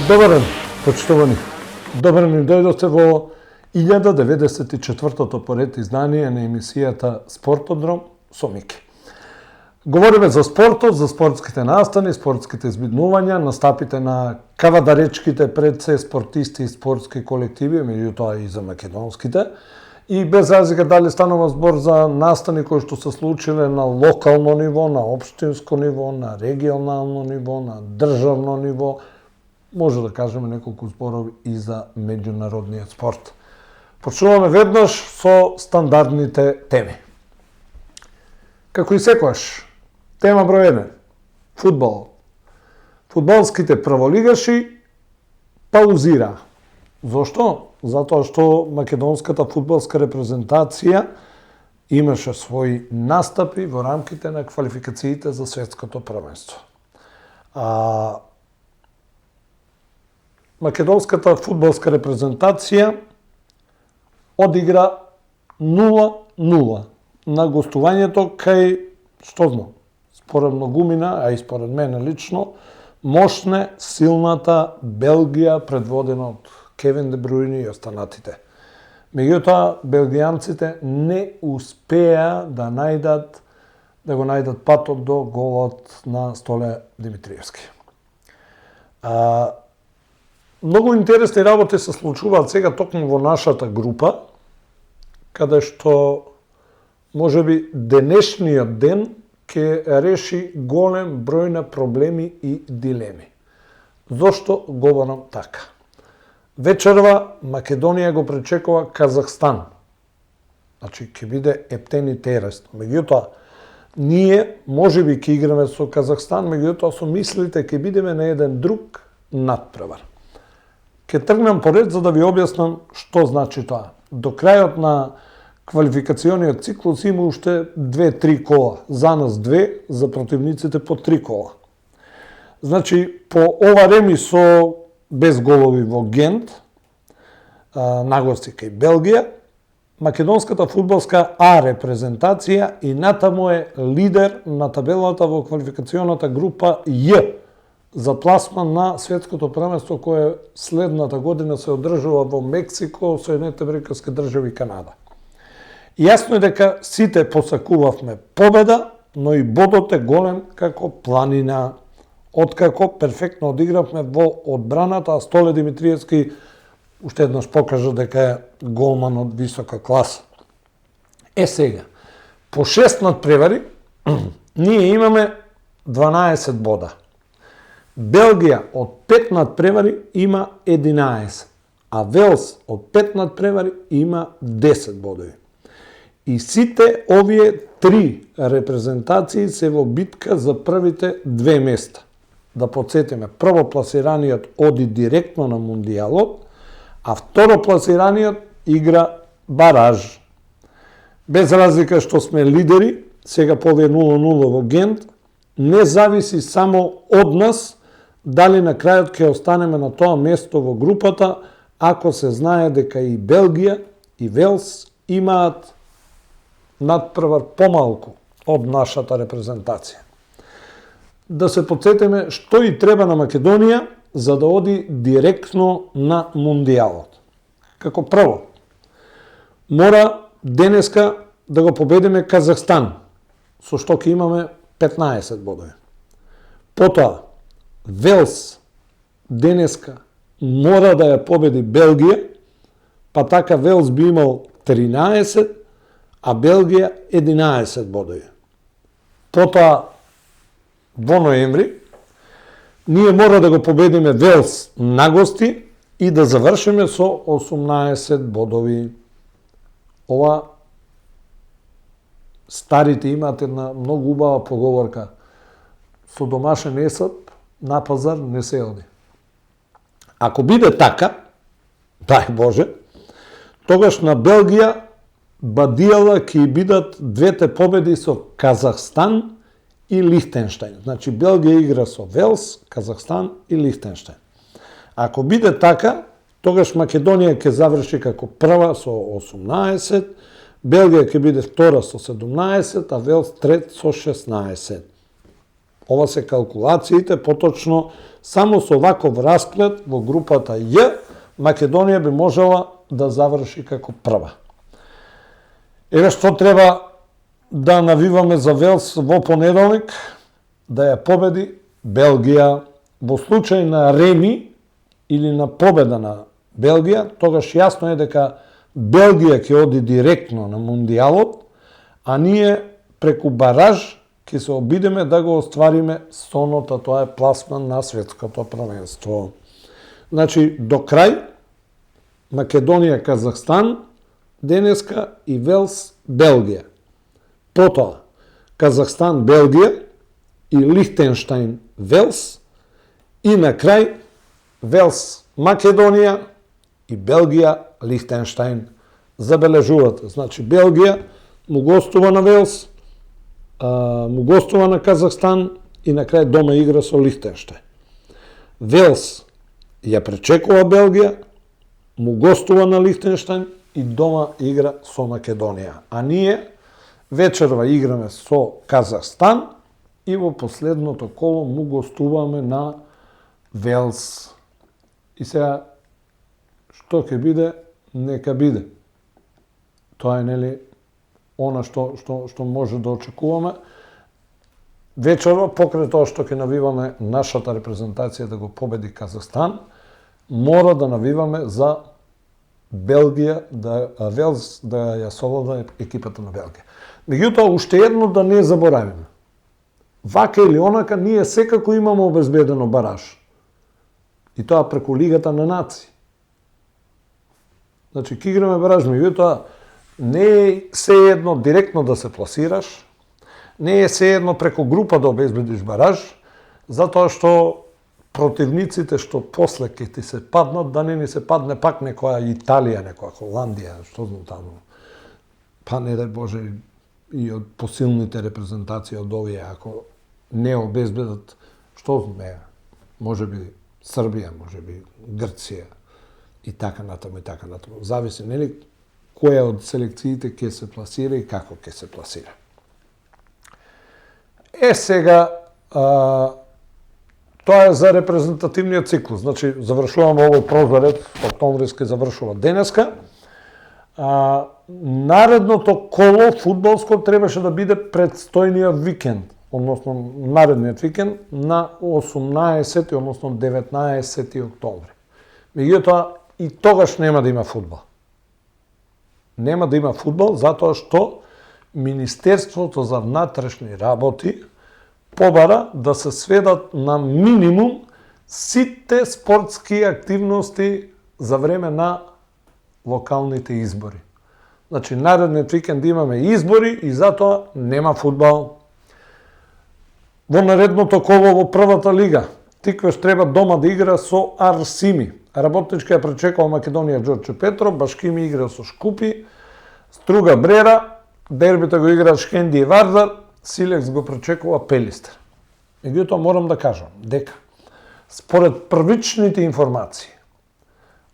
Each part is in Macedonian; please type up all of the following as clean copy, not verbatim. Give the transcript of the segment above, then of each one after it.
Добар ден, почитувани. Добре ни дојдовте во 1094-тото поред издание на емисијата Спортодром со Мики. Говориме за спортот, за спортските настани, спортските избиднувања, настапите на кавадаречките пред се спортисти и спортски колективи, меѓутоа и за македонските. И без разлика дали станува збор за настани кои што се случиле на локално ниво, на општинско ниво, на регионално ниво, на државно ниво, може да кажеме неколку зборови и за меѓународниот спорт. Почнуваме веднаш со стандардните теми. Како и секогаш, тема број 1, фудбал. Фудбалските прволигаши паузира. Зошто? Затоа што македонската фудбалска репрезентација имаше своји настапи во рамките на квалификациите за светското првенство. Македонската фудбалска репрезентација одигра 0-0 на гостувањето кај, што знам, според многумина, а и според мене лично, мощне, силната Белгија предводена од Кевин Де Брујне и останатите. Меѓутоа, белгијанците не успеа да го најдат патот до голот на Столе Димитриевски. Многу интересни работи се случуваат сега токму во нашата група, каде што можеби денешниот ден ќе реши голем број на проблеми и дилеми. Зошто говорам така? Вечерва Македонија го пречекува Казахстан. Значи, ќе биде ептени терест. Меѓутоа, ние можеби ќе играме со Казахстан, меѓутоа со мислите ќе бидеме на еден друг надпревар. Ке тргнам поред за да ви објаснам што значи тоа. До крајот на квалификациониот циклус има уште 2-3 кола. За нас 2, за противниците по 3 кола. Значи, по ова реми со без голови во Гент, нагости кај Белгија, македонската фудбалска А репрезентација и натаму е лидер на табелата во квалификационата група Ј за пласман на светското првенство кое следната година се одржува во Мексико, Соединетите Американски држави и Канада. Јасно е дека сите посакувавме победа, но и бодот е голем како планина, откако перфектно одигравме во одбраната, а Столе Димитриевски уште еднаш покажа дека е голман од висока класа. Сега, по 6 надпревари, ние имаме 12 бода. Белгија од 5 надпревари има 11, а Велс од 5 надпревари има 10 бодови. И сите овие 3 репрезентации се во битка за првите 2 места. Да подсетиме, првопласираниот оди директно на Мундијалот, а второпласираниот игра бараж. Без разлика што сме лидери, сега по 0-0 во Гент, не зависи само од нас дали на крајот ќе останеме на тоа место во групата, ако се знае дека и Белгија и Велс имаат надпревар помалку од нашата репрезентација. Да се подсетиме што и треба на Македонија за да оди директно на Мундијалот. Како прво, мора денеска да го победиме Казахстан, со што ќе имаме 15 бодови. Потоа, Велс денеска мора да ја победи Белгија, па така Велс би имал 13, а Белгија 11 бодови. Потоа, во ноември, ние мора да го победиме Велс на гости и да завршиме со 18 бодови. Ова старите имаат една многу убава поговорка. Со домашен есап на пазар не се оди. Ако биде така, дај Боже, тогаш на Белгија бадијала ќе бидат двете победи со Казахстан и Лихтенштајн. Значи Белгија игра со Велс, Казахстан и Лихтенштајн. Ако биде така, тогаш Македонија ќе заврши како прва со 18, Белгија ќе биде втора со 17, а Велс трет со 16. Ова се калкулациите, поточно само со ваков расплет во групата Ј, Македонија би можела да заврши како прва. Еве што треба да навиваме за Велс во понеделник, да ја победи Белгија. Во случај на реми или на победа на Белгија, тогаш јасно е дека Белгија ќе оди директно на Мундијалот, а ние преку бараж ќе се обидеме да го оствариме соното, тоа е пласман на светското првенство. Значи, до крај, Македонија, Казахстан, денеска и Велс, Белгија. Потоа, Казахстан, Белгија и Лихтенштајн, Велс, и на крај, Велс, Македонија и Белгија, Лихтенштајн. Забележувате, значи Белгија му гостува на Велс, му гостува на Казахстан и на крај дома игра со Лихтенштајн. Велс ја пречекува Белгија, му гостува на Лихтенштајн и дома игра со Македонија. А ние вечерва играме со Казахстан и во последното коло му гостуваме на Велс. И сега, што ќе биде, нека биде. Тоа е, нели, она што може да очекуваме. Вечерва, покрај тоа што ќе навиваме нашата репрезентација да го победи Казахстан, мора да навиваме за Белгија, Велс да ја совлада екипата на Белгија. Меѓутоа, уште едно да не заборавиме. Вака или онака, ние секако имаме обезбедено бараж. И тоа преку Лигата на нации. Значи, ке играме бараж, меѓутоа, не е се едно директно да се пласираш, не е се едно преку група да обезбедиш бараж, затоа што противниците што после ќе ти се паднат, да не ни се падне пак некоја Италија, некоја Холандија, што знам таму. Па не дај Боже и од посилните репрезентации од овие, ако не обезбедат, што знам, може би Србија, може би Грција и така натаму и така натаму. Зависи, нели, која од селекциите ќе се пласира и како ќе се пласира. Сега, тоа е за репрезентативниот циклус. Значи, завршуваме ово прозорец, октомвриски завршува денеска. Наредното коло фудбалско требаше да биде предстојниот викенд, односно наредниот викенд на 18, односно 19 октомври. Меѓутоа, и тогаш нема да има фудбал. Нема да има фудбал, затоа што Министерството за внатрешни работи побара да се сведат на минимум сите спортски активности за време на локалните избори. Значи, наредниот викенд имаме избори и затоа нема фудбал. Во наредното коло во првата лига, Тиквеш треба дома да игра со Арсими. Работничка ја пречекува Македонија Ѓорче Петров, Башкими игра со Шкупи, Струга Брера, дербите го играат Шкенди и Вардар, Силекс го пречекува Пелистер. Меѓутоа морам да кажам дека според првичните информации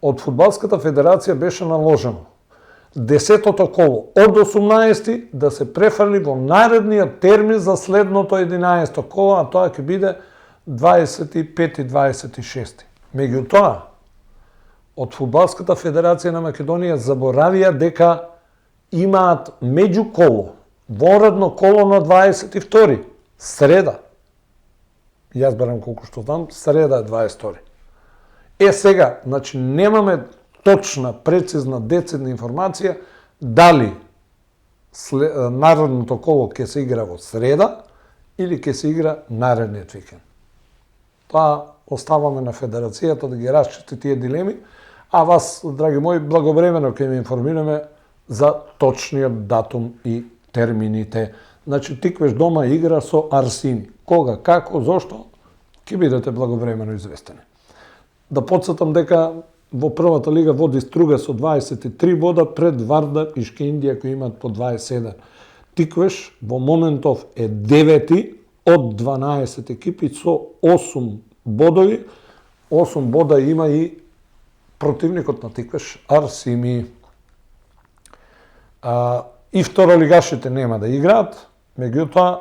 од Фудбалската федерација беше наложено 10-то коло од 18 да се префрли во наредниот термин за следното 11-то коло, а тоа ќе биде 25 и 26. Меѓутоа, од Фудбалската федерација на Македонија заборавија дека имаат меѓуколо, воредно коло на 22, среда. Јас барам колку што знам, среда е 22. Сега, значи немаме точна, прецизна, децидна информација дали наредното коло ќе се игра во среда или ќе се игра наредниот викенд. Тоа оставаме на федерацијата да ги расчисти тие дилеми, а вас, драги мои, благовремено ќе ми информираме за точниот датум и термините. Значи, Тиквеш дома игра со Арсими. Кога, како, зошто, ќе бидете благовремено известени. Да подсетам дека во првата лига води Струга со 23 бода пред Вардар и Шкендија кои имаат по 27. Тиквеш во моментов е 9 од 12 екипи со 8 бодови. 8 бода има и противникот на Тиквеш, Арсими. И второлигашите нема да играат, меѓутоа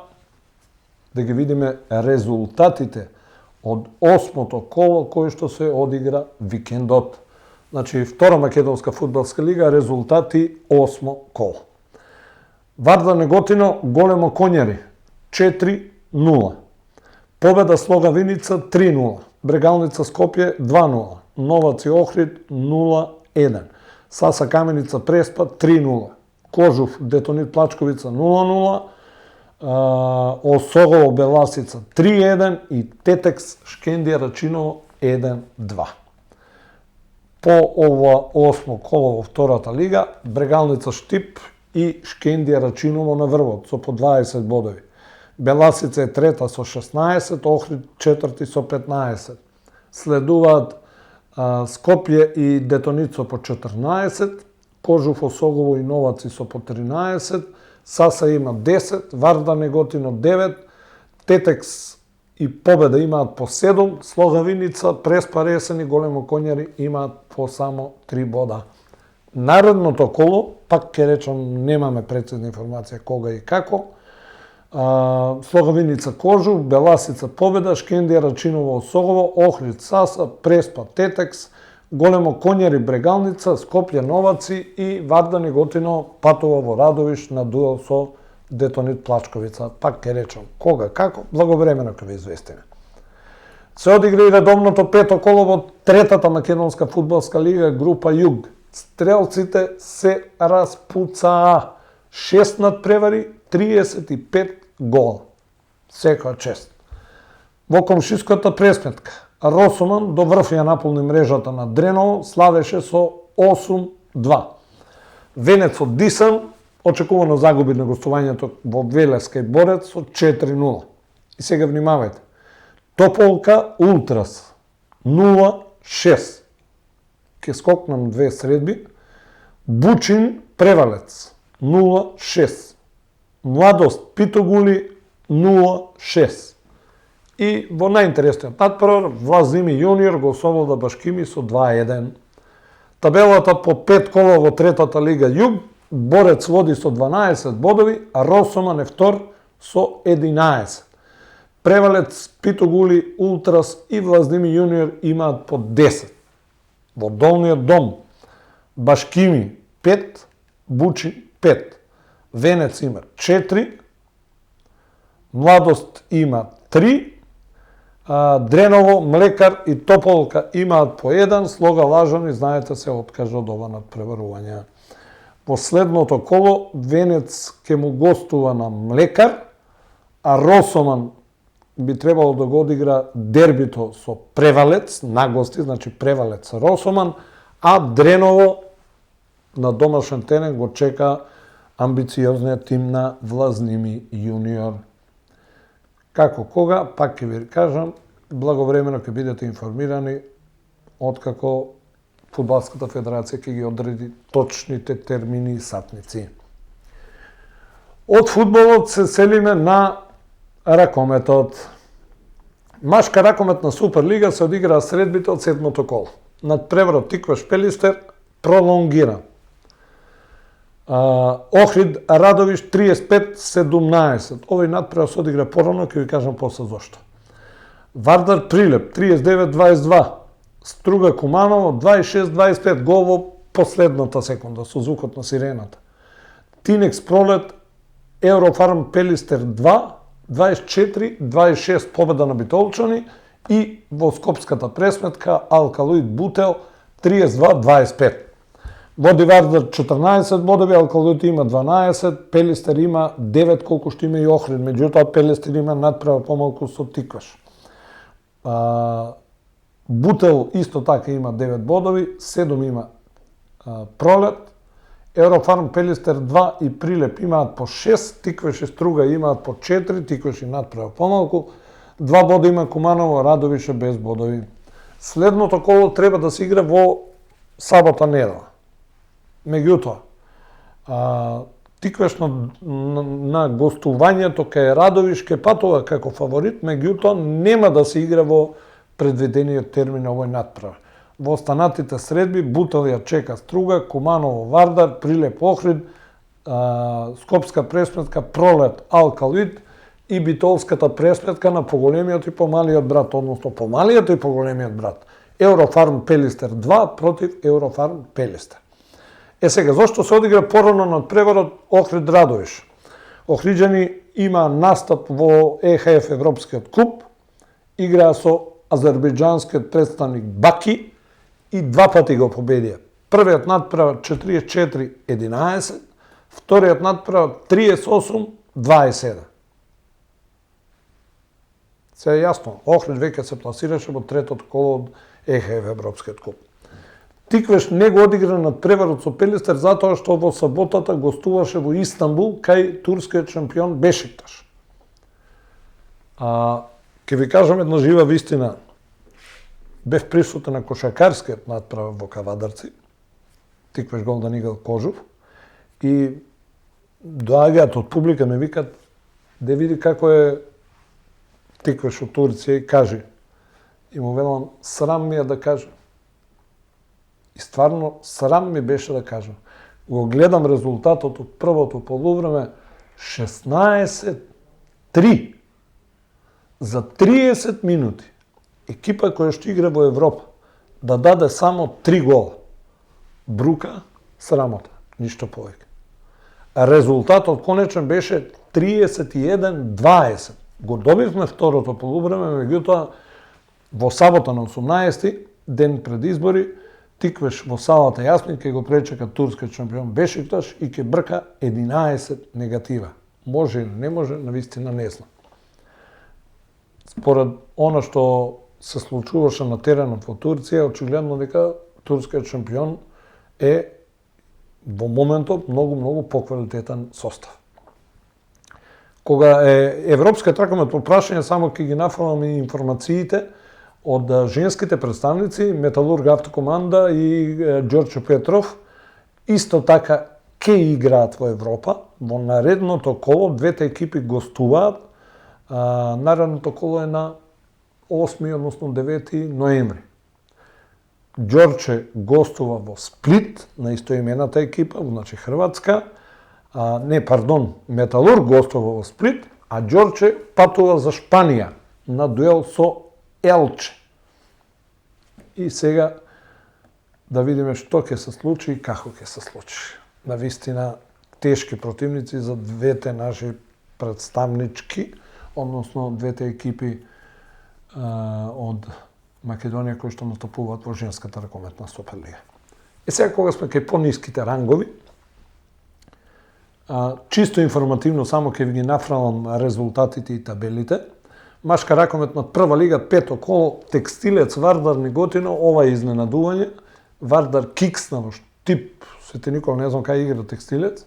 да ги видиме резултатите од 8-то коло кој што се одигра викендот. Значи, втора македонска фудбалска лига, резултати 8 коло. Вардар Неготино, Големо Коњари 4-0. Победа Слога Виница 3-0. Брегалница Скопје 2-0. Новаци Охрид 0-1. Саса Каменица Преспа 3-0. Кожув Детонит Плачковица 0-0. Осогово Беласица 3-1 и Тетекс Шкендија Рачиново 1-2. По ова 8 коло во втората лига, Брегалница Штип и Шкендија Рачиново на врвот со по 20 бодови. Беласица е трета со 16, Охрид четврти со 15. Следуваат Скопје и Детонит со по 14, Кожув, Осогово и Новаци со по 13, Саса има 10, Вардар Неготино 9, Тетекс и Победа имаат по 7, Слога Виница, Преспа Ресен и Големо Коњари имаат по само 3 бода. Наредното коло, пак ќе речам, немаме прецизна информација кога и како. Слога Виница Кожув, Беласица Победа, Шкендија Рачиново Осогово, Охрид Саса, Преспа Тетекс, Големо Коњари Брегалница, Скопје Новаци и Вардар Неготино патува во Радовиш на дуел со Детонит Плачковица. Пак ќе речам кога, како, благовремено ќе ве известиме. Се одигра и редовното пето коло во третата македонска фудбалска лига, група Југ. Стрелците се распуцаа. 6 надпревари, 35 гола. Секоја чест. Во комшиската пресметка, Росоман до врв ја наполни мрежата на Дреново, славеше со 8-2. Венец од Дисан очекувано загуби на гостувањето во Велеска и Борец со 4-0. И сега внимавајте. Тополка Ултрас 0-6. Ке скокнам две средби. Бучин Превалец 0-6. Младост Питогули 0-6. И во најинтересниот надпревар Влазими Јуниор го освобода Башкими со 2-1. Табелата по 5 кола во третата лига Југ, Борец води со 12 бодови, а Росоман е втор со 11. Превалец, Питогули, Ултрас и Влазими Јуниор имаат по 10. Во долниот дом Башкими 5, Бучи 5. Венец има 4, Младост има 3, Дреново, Млекар и Тополка имаат по 1, Слога Лажани, знаете, се откажа од ова надпреварување. Во следното коло Венец ќе му гостува на Млекар, а Росоман би требало да го одигра дербито со Превалец, на гости, значи Превалец Росоман, а Дреново на домашен терен го чека амбициозниот тим на Влазними Јуниор. Како кога, пак ќе ви кажам, благовремено ќе бидете информирани откако Фудбалската федерација ќе ги одреди точните термини и сатници. Од фудбалот се селиме на ракометот. Машка ракометна Суперлига се одигра средбите од седмото коло. Надпреварот Тиквеш Пелистер пролонгира. Охрид Радовиш 35-17. Овој надпревар се одигра порано, ќе ви кажам после зошто. Вардар Прилеп 39-22. Струга Куманово 26-25, гол во последната секунда со звукот на сирената. Тинекс Пролет Еврофарм Пелистер 2 24-26 победа на битолчани и во скопската пресметка Алкалоид Бутел 32-25. Води Вардар 14 бодови, Алкалоид има 12, Пелистер има 9 колку што има и Охрид, меѓутоа Пелистер има надпревар помалку со Тиквеш. Бутел исто така има 9 бодови, 7 има Пролет, Еврофарм Пелистер 2 и Прилеп имаат по 6, Тиквеш и Струга имаат по 4, Тиквеш и надпревар помалку, 2 бода има Куманово, Радовише без бодови. Следното коло треба да се игра во сабота недела. Меѓутоа, Тиквеш на гостувањето кај Радовиш ке патува како фаворит, меѓутоа нема да се игра во предвидениот термин овој натпревар. Во останатите средби Буталија чека Струга, Куманово Вардар, Прилеп Охрид, Скопска пресметка Пролет Алкалвит и Битолската пресметка на поголемиот и помалиот брат, односно помалиот и поголемиот брат. Еврофарм Пелистер 2 против Еврофарм Пелистер. Сега, зошто се одигра порано надпреварот Охрид Радовиш? Охриджани има настап во ЕХФ Европскиот куп, играа со азербејџанскиот представник Баки и два пати го победија. Првиот надпревар 44-11, вториот надпревар 38-27. Се е јасно, Охрид веќе се пласираше во третото коло од ЕХФ Европскиот куп. Тиквеш не го одигра надпреварот со Пелистер затоа што во саботата гостуваше во Истанбул кај турскиот шампион Бешикташ. Ке ви кажам една жива вистина. Бев присутен на кошакарскиот надпревар во Кавадарци, Тиквеш Голден Игл Кожув, и доаѓаат од публика, ме викат, да види како е Тиквеш од Турција и кажи. И му велам, срам ми е да кажам. И стварно, срам ми беше да кажам. Го гледам резултатот од првото полувреме 16-3. За 30 минути екипа која што игра во Европа да даде само 3 гола. Брука, срамота, ништо повеќе. Резултатот конечен беше 31-20. Го добивме второто полувреме, меѓутоа во сабота на 18 ден пред избори Тиквеш во салата Јасмин ке го пречека турскиот шампион Бешикташ и ке брка 11 негатива. Може или не може, навистина не знам. Според она што се случуваше на теренот во Турција, очигледно дека турскиот шампион е во моментот многу поквалитетен состав. Кога е Европскиот ракомет по прашање, само ќе ги нафрлам и информациите од женските представници, Металург Автокоманда и Ѓорче Петров, исто така ке играат во Европа. Во наредното коло двете екипи гостуваат. Наредното коло е на 8, односно 9 ноември. Ѓорче гостува во Сплит, на истоимената екипа, значи Хрватска. Металург гостува во Сплит, а Ѓорче патува за Шпанија на дуел со Елче. И сега да видиме што ќе се случи и како ќе се случи. Навистина тешки противници за двете наши представнички, односно двете екипи од Македонија кои што настапуваат во женската ракометна Суперлига. И сега кога сме кај пониските рангови, чисто информативно само ќе ви ги нафрлам резултатите и табелите. Машка ракометна прва лига, пето коло, Текстилец Вардар Неготино, ова е изненадување. Вардар киксна во Штип, Свети Никола, не знам кај игра Текстилец.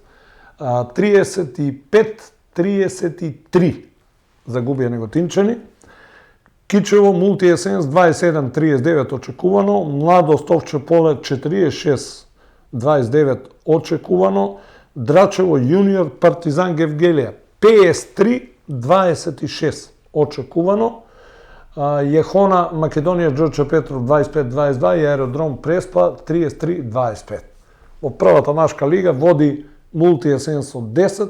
35-33 загубија Неготинчани. Кичево Мултиесенс 27-39 очекувано, Младост Овче Поле 46-29 очекувано, Драчево Јуниор Партизан Гевгелија 53-26 очекувано, Јехона Македонија Ѓорче Петров 25-22 и Аеродром Преспа 33-25. Во првата нашка лига води Мултиесенс од 10,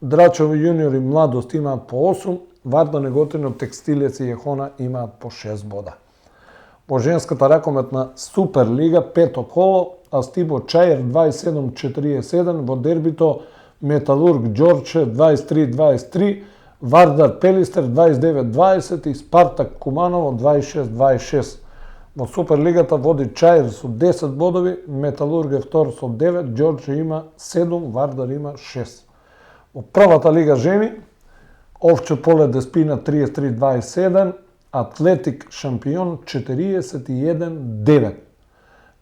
Драчево Јуниор и Младост имаат по 8, Вардар Неготино, Текстилец и Јехона имаат по 6 бода. Во женската ракометна Суперлига, пето коло, Астибо Чајер 27-47, во дербито Металург Ѓорче 23-23, Вардар Пелистер 29-20 и Спартак Куманово 26-26. Во Суперлигата води Чајер со 10 бодови, Металург е втор со 9, Ѓорче има 7, Вардар има 6. Во првата лига жени, Овче Поле Деспина 33-27, Атлетик Шампион 41-9.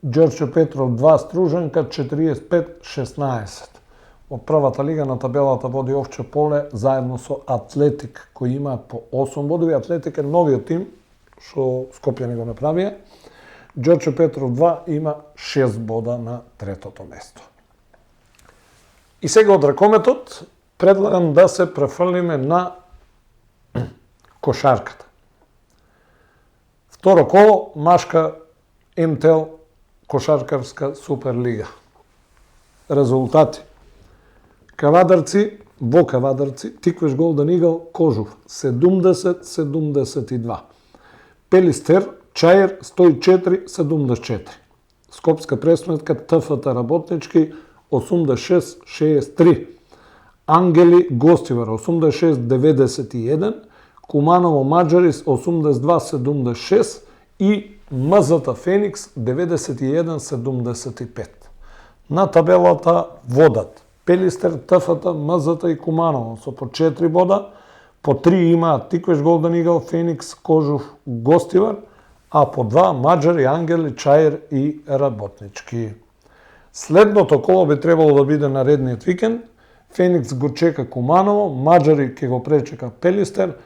Ѓорче Петров 2, Стружанка 45-16. Во првата лига на табелата води Овче Поле заедно со Атлетик, кои имаат по 8 бодови. Атлетик е новиот тим, што Скопје не го направија. Ѓорче Петров 2 има 6 бода на третото место. И сега од ракометот предлагам да се префрлиме на кошарката. Второ коло, машка МТЛ кошаркарска Суперлига. Резултати. Во Кавадарци, Тиквеш Голден Игл, Кожув 70-72. Пелистер, Чаир 104-74. Скопска пресметка ТФТ Работнички 86-63. Ангели Гостивар 86-91. Куманово Маджарис 82-76 и МЗТ Феникс 91-75. На табелата водат Пелистер, ТФТ, МЗТ и Куманово со по 4 бода, по 3 имаат Тиквеш Голден Игл, Феникс, Кожув, Гостивар, а по 2 Маджари, Ангели, Чаир и Работнички. Следното коло би требало да биде наредниот викенд. Феникс го чека Куманово, Маджари ќе го пречека Пелистер,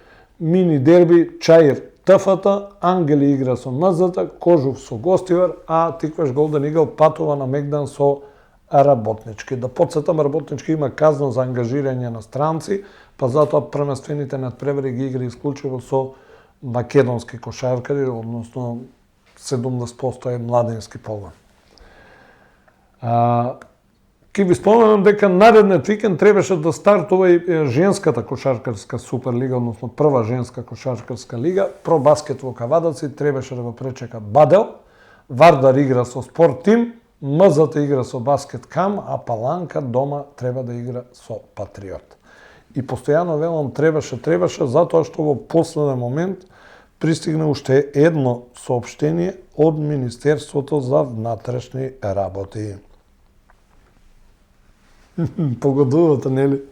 мини дерби Чаир ТФТ, Ангели игра со МЗТ, Кожув со Гостивар, а Тиквеш Голден Игл патува на Мегдан со Работнички. Да подсетам, Работнички има казна за ангажирање на странци, па затоа првенствените надпревари ги игра исклучиво со македонски кошаркари, односно 70% е младенски полгон. Ке ви споменам дека наредниот викенд требаше да стартува и женската кошаркарска Суперлига, односно прва женска кошаркарска лига. Про баскет во Кавадаци требаше да го пречека Бадел, Вардар игра со Спорт Тим, МЗТ игра со Баскет Кам, а Паланка дома треба да игра со Патриот. И постојано велам требаше, затоа што во последен момент пристигна уште едно соопштение од Министерството за внатрешни работи. Погодувате, нели?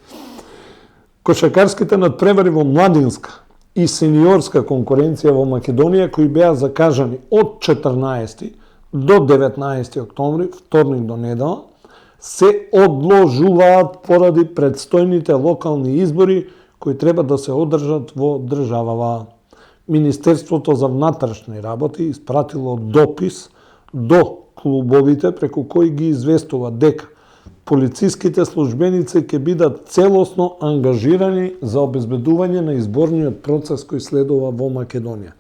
Кошакарските надпревари во младинска и сениорска конкуренција во Македонија, кои беа закажани од 14 до 19 октомври, вторник до недела, се одложуваат поради предстојните локални избори кои треба да се одржат во државава. Министерството за внатрешни работи испратило допис до клубовите преку кои ги известува дека полициските службеници ќе бидат целосно ангажирани за обезбедување на изборниот процес кој следува во Македонија.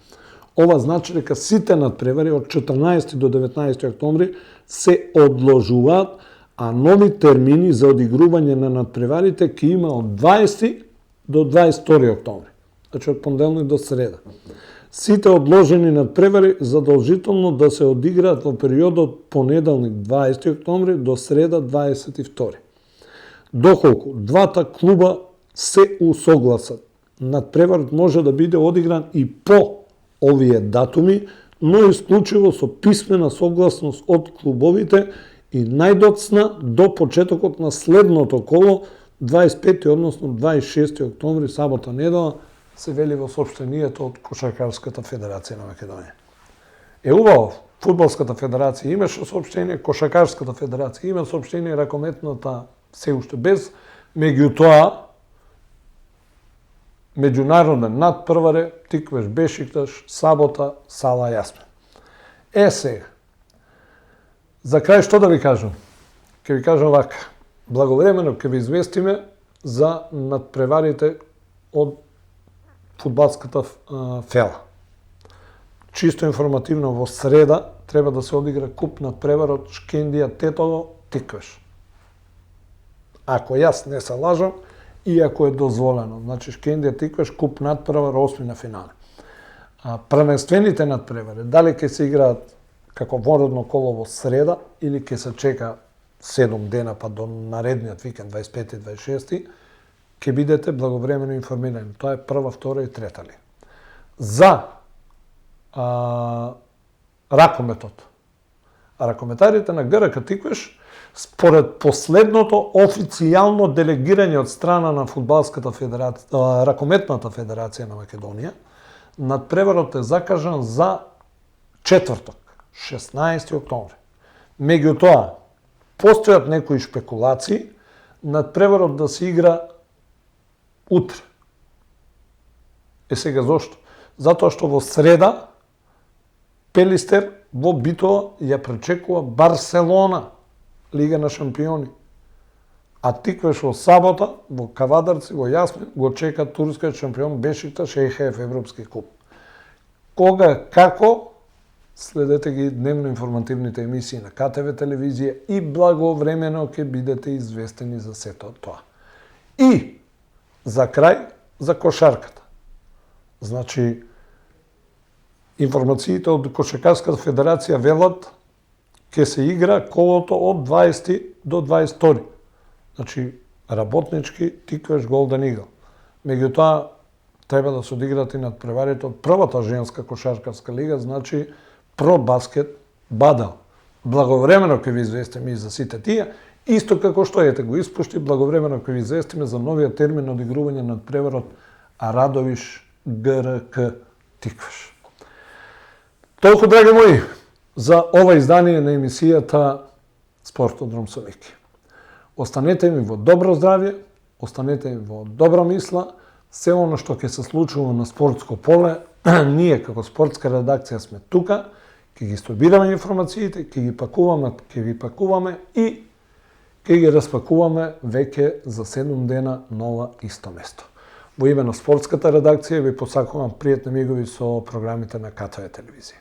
Ова значи дека сите надпревари од 14 до 19 октомври се одложуваат, а нови термини за одигрување на надпреварите ќе има од 20 до 22 октомври, значи од понеделник до среда. Сите одложени надпревари задолжително да се одиграат во периодот понеделник 20 октомври до среда 22. Доколку двата клуба се усогласат, надпреварот може да биде одигран и по овие датуми, но исклучиво со писмена согласност од клубовите и најдоцна до почетокот на следното коло 25, односно 26 октомври, сабота недела, се вели во соопштението од Кошаркарската федерација на Македонија. Убаво, Фудбалската федерација имаше соопштение, Кошаркарската федерација има соопштение, ракометната се уште без, меѓутоа меѓународен надпрваре, Тиквеш Бешикташ, сабота, Сала Јасмен. Сега, за крај што да ви кажам? Ке ви кажам вака, благовремено ке ви известиме за надпреварите од фудбалската фела. Чисто информативно, во среда треба да се одигра куп надпревар од Шкендија Тетово Тиквеш. Ако јас не се лажам, и ако е дозволено. Значи Шкендија Тиквеш куп надпревар 8 на финале. Првенствените надпревари, дали ќе се играат како водно коло во среда или ќе се чека 7 дена па до наредниот викенд 25 и 26, ќе бидете благовремено информирани. Тоа е прва, втора и трета ли. За ракометот. Ракометарите на ГРК Тиквеш, според последното официјално делегирање од страна на Фудбалската федерација, Ракометната федерација на Македонија, надпреварот е закажан за четврток, 16 октомври. Меѓутоа, постојат некои шпекулации надпреварот да се игра утре. Сега зошто? Затоа што во среда Пелистер во битова ја пречекува Барселона, Лига на шампиони. А тиквеш во сабота, во Кавадарци, во Јасмин, го чека турскиот шампион Бешикташ ЕХФ Европски куп. Кога, како, следете ги дневно информативните емисии на КТВ телевизија и благовремено ќе бидете известени за сето тоа. И, за крај, за кошарката. Значи, информациите од Кошаркарската федерација велат ќе се игра колото од 20 до 22. Значи, работнички тиквеш Голден Игл. Меѓутоа, треба да се одиграт и надпреварите од првата женска кошаркарска лига, значи Про Баскет Бадел. Благовремено ќе ви известиме и за сите тие, исто како што ете го испушти, благовремено ќе ви известиме за новиот термин од игрување над преварот Радовиш ГРК Тиквеш. Толку, драги мои, за ова издание на емисијата Спортодром со Мики. Останете ми во добро здравје, останете ми во добра мисла, се оно што ќе се случува на спортско поле, ние како спортска редакција сме тука, ќе ги студираме информациите, ќе ги пакуваме и ќе ги распакуваме веќе за 7 дена нова исто место. Во име на спортската редакција ви посакувам пријатни мигови со програмите на КТВ телевизија.